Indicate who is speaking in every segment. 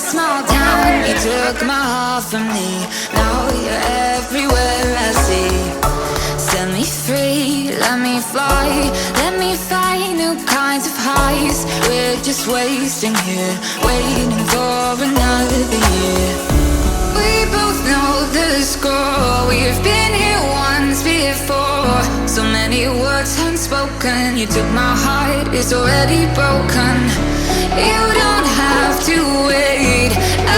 Speaker 1: small town. You took my heart from me. Now you're everywhere I see. Set me free, let me fly. Let me find new kinds of highs. We're just wasting here, waiting for another year. We both know the score. We've been here once before. So many words unspoken. You took my heart, it's already broken. You don't have to wait,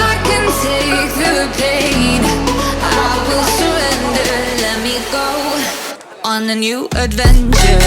Speaker 1: I can take the pain. I will surrender, let me go on a new adventure.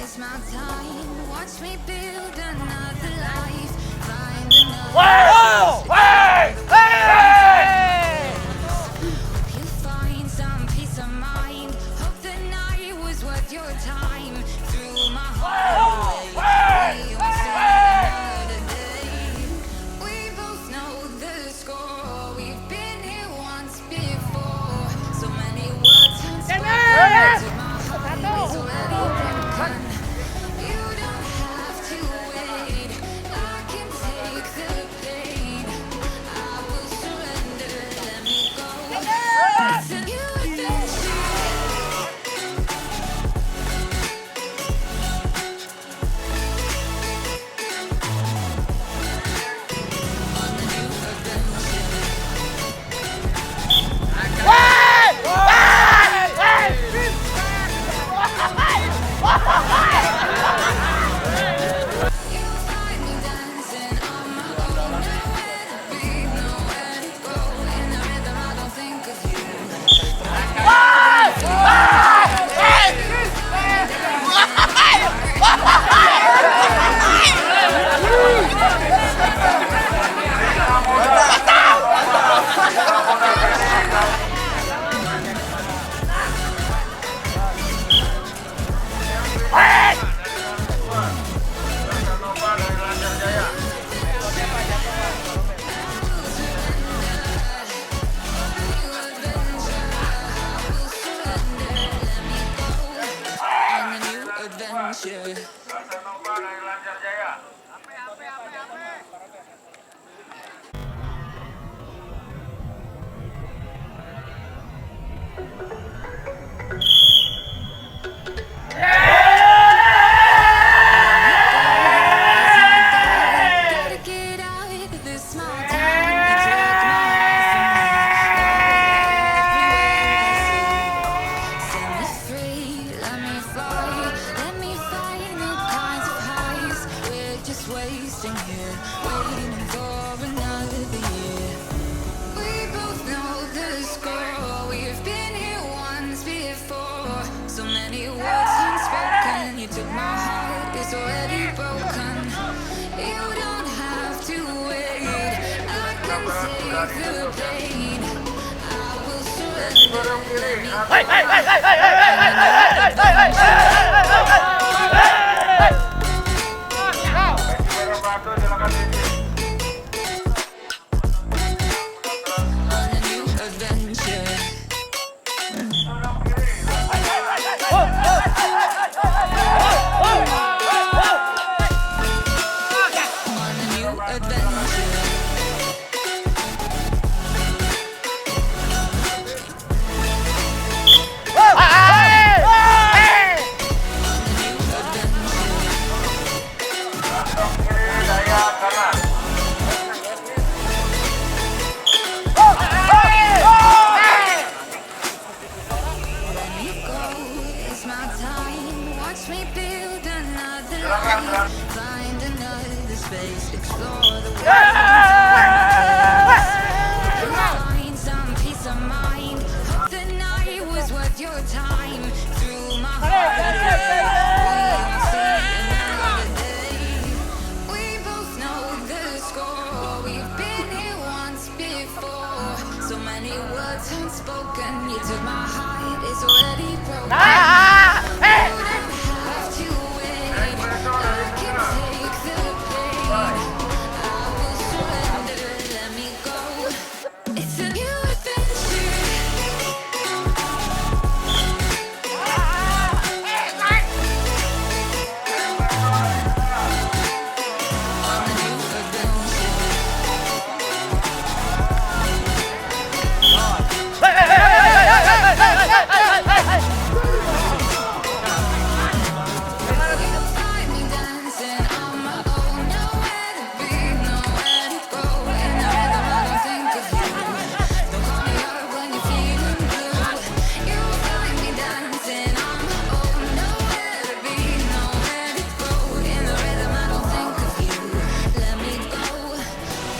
Speaker 1: It's my time. Watch me build another life. Find another. Hope you find some peace of mind. Hope the night was worth your time. Through my heart, we won't see another day. We both know the score. We've been here once before. So many words unspoken. To my heart is already broken. You don't have to wait. I can take the pain. I will surrender. Let me go. It's a new adventure. On a new adventure. You'll find me dancing on my own. Nowhere to be, nowhere to go. In the rhythm, I don't think of you. On a new adventure. Gotta get out of this small town. You took my heart from me. Set me free, let me fly. Let me find new kinds of highs. We're just wasting here, waiting for another year. We both know the score. We've been here once before. So many words unspoken. You took my heart, it's already broken. You don't have to wait. I can take the pain. I will surrender. On a new adventure. On a new adventure. Let me go, it's my time. Watch me build another life. Find another space, explore the world. worth your time. Through my heart, we'll see another day. We both know the score. We've been here once before. So many words unspoken. You took my heart, it's already broken. You don't have to wait. I can take the pain. I will surrender. Let me go. It's a new adventure. On a new adventure. You'll find me dancing on my own. Nowhere to be, nowhere to go. In the rhythm, I don't think of you. Don't call me up when you're feeling blue. You'll find me dancing on my own. Nowhere to be, nowhere to go. In the rhythm, I don't think of you. Let me go.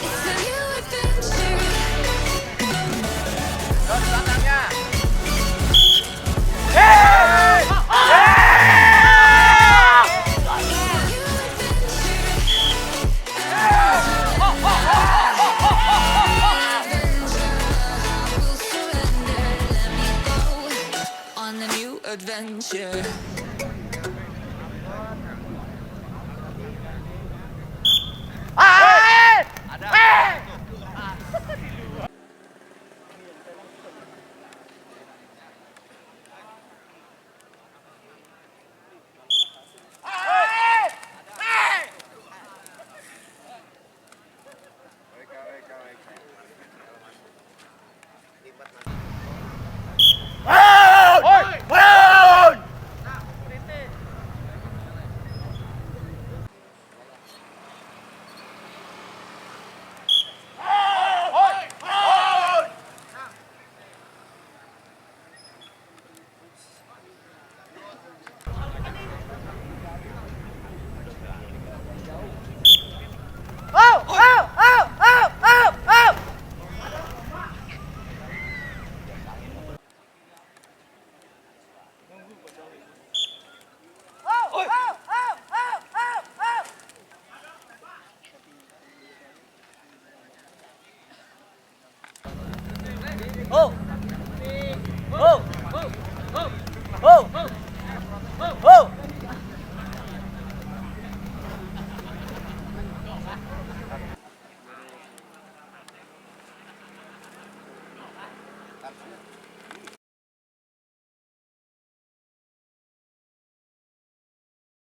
Speaker 1: It's a new adventure. On the new adventure.